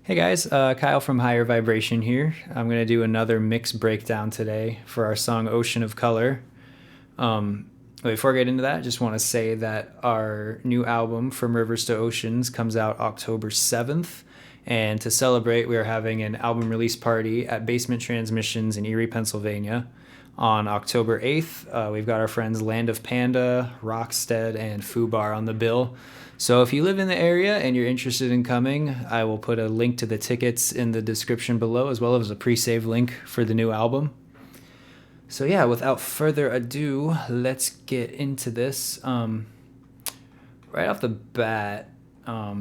Hey guys, Kyle from Higher Vibration here. I'm going to do another mix breakdown today for our song Ocean of Color. Before I get into that, I just want to say that our new album, From Rivers to Oceans, comes out October 7th. And to celebrate, we are having an album release party at Basement Transmissions in Erie, Pennsylvania on October 8th. We've got our friends Land of Panda, Rockstead, and Fubar on the bill. So if you live in the area and you're interested in coming, I will put a link to the tickets in the description below, as well as a pre-save link for the new album. So yeah, without further ado, let's get into this. Right off the bat, I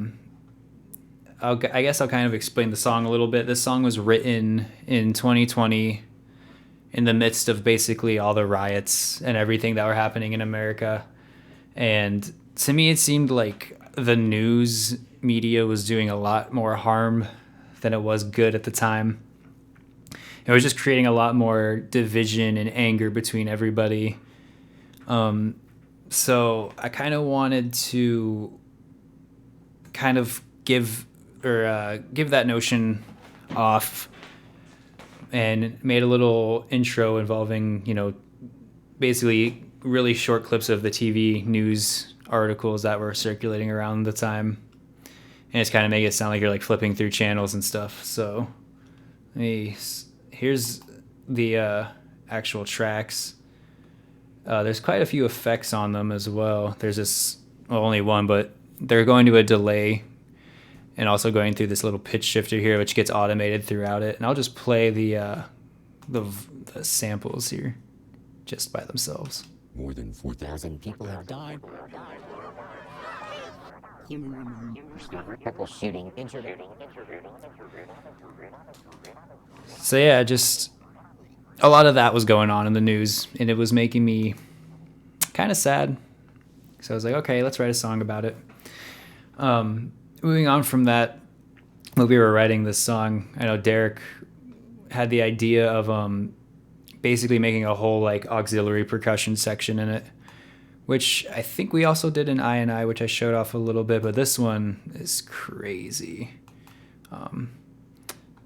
guess I'll kind of explain the song a little bit. This song was written in 2020 in the midst of basically all the riots and everything that were happening in America. And to me, it seemed like the news media was doing a lot more harm than it was good at the time. It was just creating a lot more division and anger between everybody. So I kind of wanted to kind of give that notion off, and made a little intro involving, basically really short clips of the TV news articles that were circulating around the time, and just kind of make it sound like you're like flipping through channels and stuff. So here's the actual tracks. There's quite a few effects on them as well. There's only one, but they're going to a delay and also going through this little pitch shifter here, which gets automated throughout it. And I'll just play the samples here just by themselves. More than 4,000 people have died. People shooting, injured. So yeah, just a lot of that was going on in the news, and it was making me kind of sad. So I was like, okay, let's write a song about it. Moving on from that, when we were writing this song, I know Derek had the idea of basically making a whole like auxiliary percussion section in it, which I think we also did in I, which I showed off a little bit, but this one is crazy.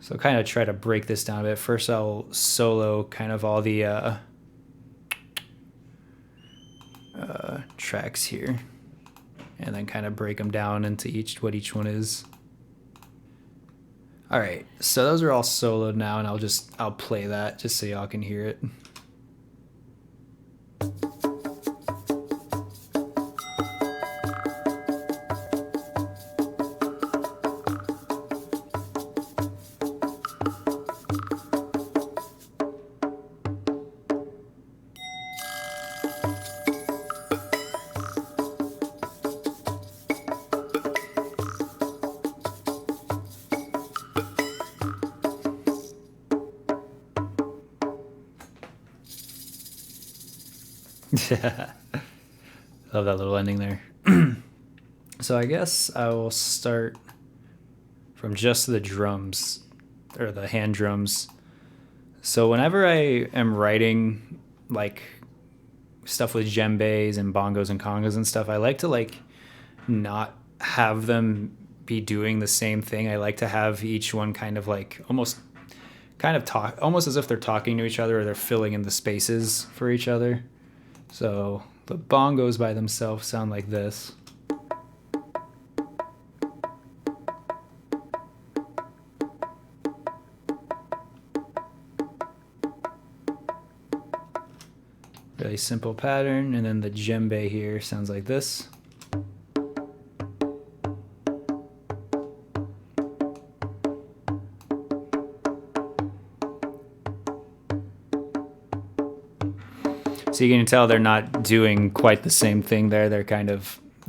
So kind of try to break this down a bit. First I'll solo kind of all the tracks here, and then kind of break them down into what each one is. All right, so those are all soloed now, and I'll play that just so y'all can hear it. Yeah, love that little ending there. So I guess I will start from just the drums, or the hand drums. So whenever I am writing like stuff with djembes and bongos and congas and stuff, I like to like not have them be doing the same thing. I like to have each one kind of like almost as if they're talking to each other, or they're filling in the spaces for each other. So the bongos by themselves sound like this. Really simple pattern. And then the djembe here sounds like this. So you can tell they're not doing quite the same thing there. They're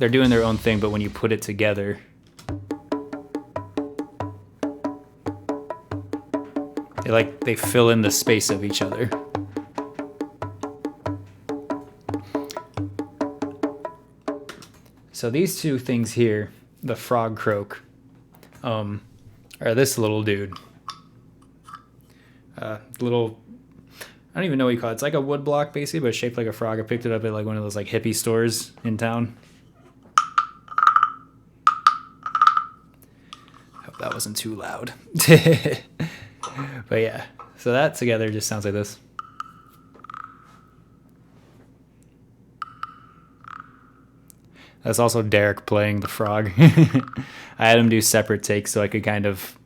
doing their own thing, but when you put it together, they fill in the space of each other. So these two things here, the frog croak, are this little dude. I don't even know what you call it. It's like a wood block basically, but it's shaped like a frog. I picked it up at like one of those like hippie stores in town. Hope that that wasn't too loud. But yeah, so that together just sounds like this. That's also Derek playing the frog. I had him do separate takes so I could kind of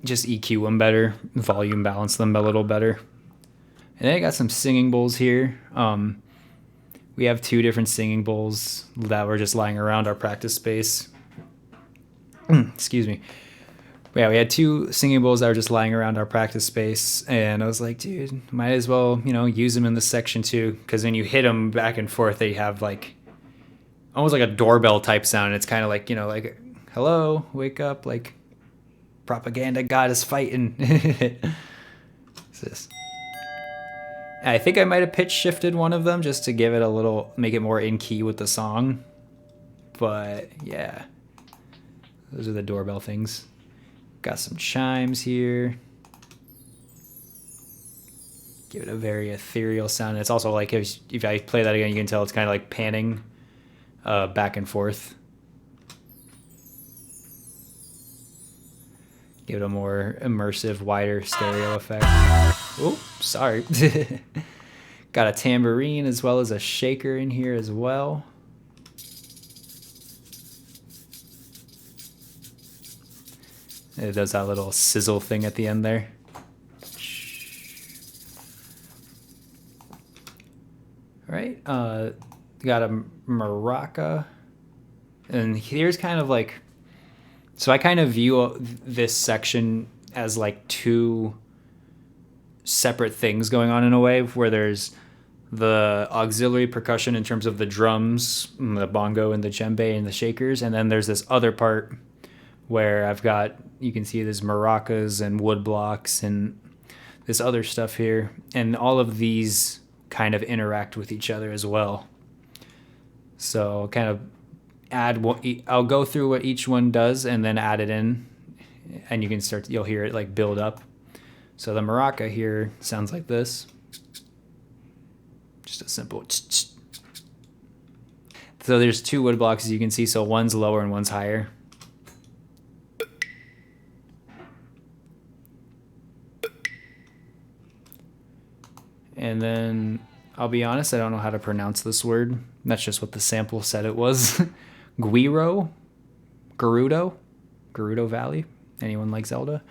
just EQ them better, volume balance them a little better. And then I got some singing bowls here. We have 2 different singing bowls that were just lying around our practice space. Excuse me. But yeah, we had 2 singing bowls that were just lying around our practice space, and I was like, dude, might as well, use them in this section too, because when you hit them back and forth, they have like almost like a doorbell type sound. It's kind of like, like, hello, wake up, like propaganda god is fighting. What's this? I think I might have pitch shifted one of them just to give it a little, make it more in key with the song. But yeah, those are the doorbell things. Got some chimes here. Give it a very ethereal sound. It's also like if I play that again, you can tell it's kind of like panning back and forth. Give it a more immersive, wider stereo effect. Oh, sorry. Got a tambourine as well as a shaker in here as well. It does that little sizzle thing at the end there. All right. Got a maraca. And here's kind of like, so I kind of view this section as like 2 separate things going on in a way, where there's the auxiliary percussion in terms of the drums, the bongo and the djembe and the shakers, and then there's this other part where I've got, you can see there's maracas and wood blocks and this other stuff here, and all of these kind of interact with each other as well. So kind of I'll go through what each one does and then add it in, and you'll hear it like build up. So the maraca here sounds like this. Just a simple. So there's 2 wood blocks, as you can see. So one's lower and one's higher. And then I'll be honest, I don't know how to pronounce this word. That's just what the sample said it was. Gerudo Valley. Anyone like Zelda?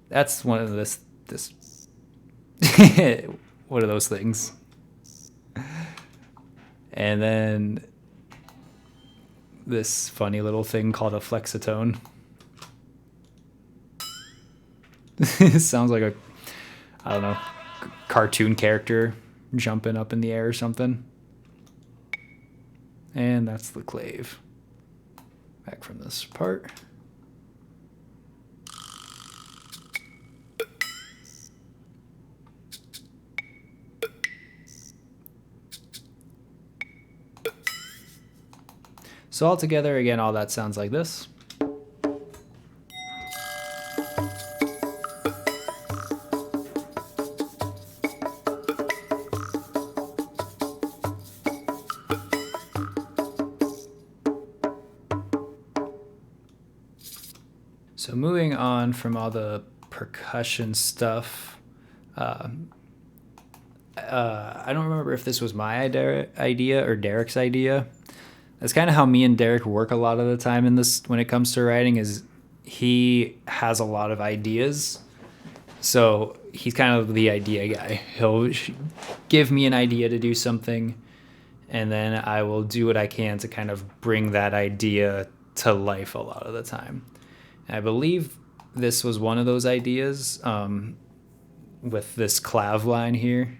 That's one of this one of those things. And then this funny little thing called a flexitone. It sounds like I don't know, cartoon character jumping up in the air or something. And that's the clave. Back from this part. So all together, again, all that sounds like this. So moving on from all the percussion stuff, I don't remember if this was my idea or Derek's idea. That's kind of how me and Derek work a lot of the time in this when it comes to writing, is he has a lot of ideas. So he's kind of the idea guy. He'll give me an idea to do something, and then I will do what I can to kind of bring that idea to life a lot of the time. And I believe this was one of those ideas with this clav line here.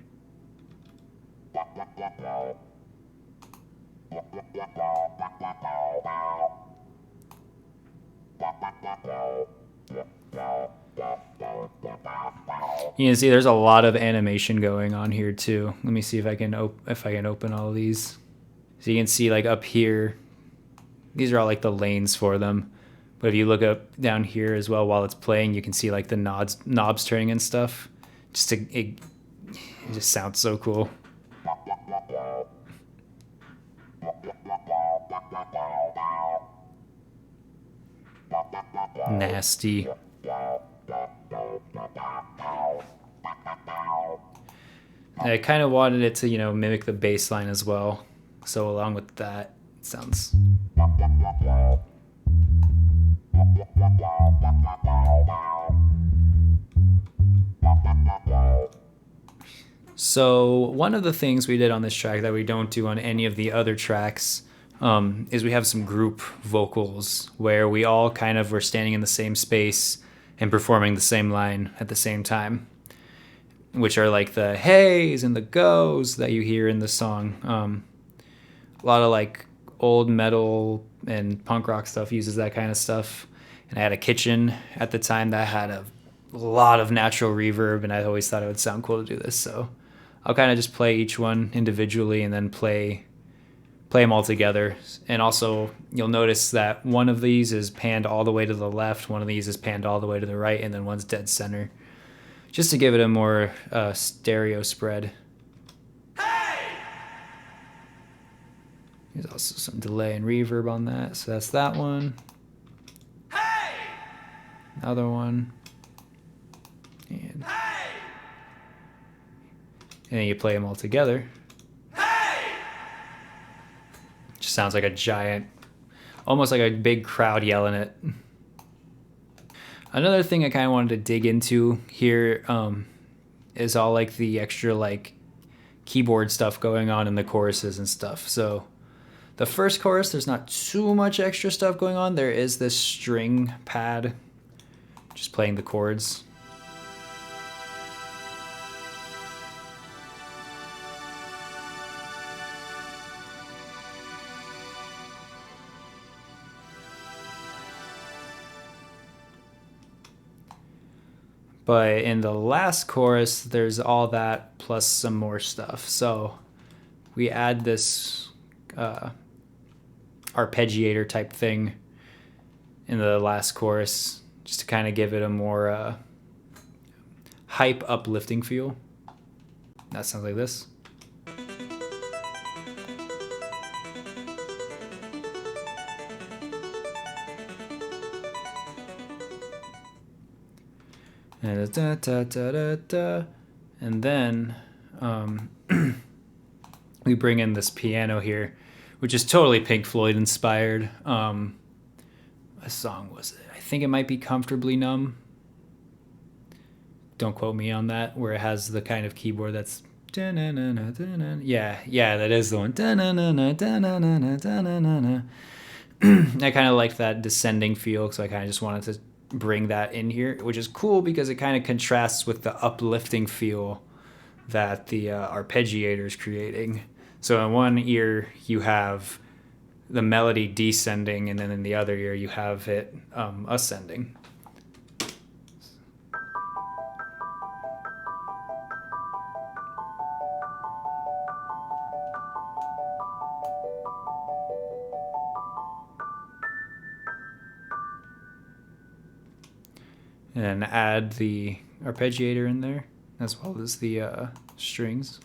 You can see there's a lot of animation going on here too. Let me see if I can open all of these. So you can see like up here, these are all like the lanes for them. But if you look up down here as well while it's playing, you can see like the knobs turning and stuff. It just sounds so cool. nasty. I kind of wanted it to, mimic the bass line as well. So along with that, it sounds. So one of the things we did on this track that we don't do on any of the other tracks is we have some group vocals where we all kind of were standing in the same space and performing the same line at the same time, which are like the heys and the goes that you hear in the song. A lot of like old metal and punk rock stuff uses that kind of stuff. And I had a kitchen at the time that had a lot of natural reverb, and I always thought it would sound cool to do this. So I'll kind of just play each one individually and then play them all together. And also you'll notice that one of these is panned all the way to the left, one of these is panned all the way to the right, and then one's dead center, just to give it a more stereo spread. There's also some delay and reverb on that, so that's that one. Another one. And then you play them all together. Just sounds like a giant, almost like a big crowd yelling it. Another thing I kind of wanted to dig into here is all like the extra like keyboard stuff going on in the choruses and stuff. So the first chorus, there's not too much extra stuff going on. There is this string pad just playing the chords. But in the last chorus, there's all that plus some more stuff. So we add this arpeggiator type thing in the last chorus just to kind of give it a more hype, uplifting feel. That sounds like this. And da, da, da, da, da. And then we bring in this piano here, which is totally Pink Floyd inspired. What song was it? I think it might be Comfortably Numb. Don't quote me on that, where it has the kind of keyboard that's yeah, that is the one. I kind of liked that descending feel, so I kind of just wanted to bring that in here, which is cool because it kind of contrasts with the uplifting feel that the arpeggiator is creating. So in one ear you have the melody descending, and then in the other ear you have it ascending. And add the arpeggiator in there, as well as the strings.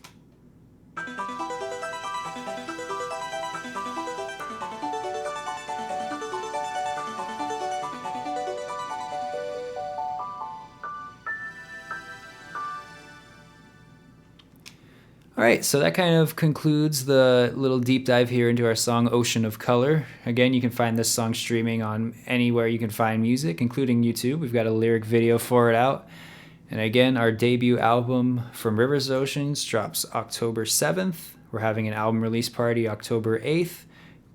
All right, so that kind of concludes the little deep dive here into our song Ocean of Color. Again, you can find this song streaming on anywhere you can find music, including YouTube. We've got a lyric video for it out. And again, our debut album, From Rivers to Oceans, drops October 7th. We're having an album release party October 8th.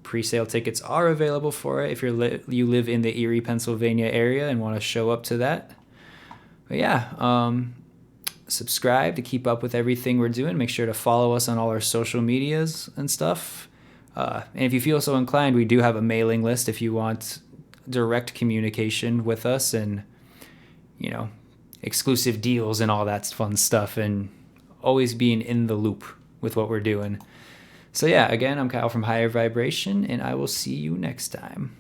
Pre-sale tickets are available for it if you live in the Erie, Pennsylvania area and want to show up to that. But yeah, subscribe to keep up with everything we're doing. Make sure to follow us on all our social medias and stuff. And if you feel so inclined, we do have a mailing list if you want direct communication with us and, exclusive deals and all that fun stuff, and always being in the loop with what we're doing. So yeah, again, I'm Kyle from Higher Vibration, and I will see you next time.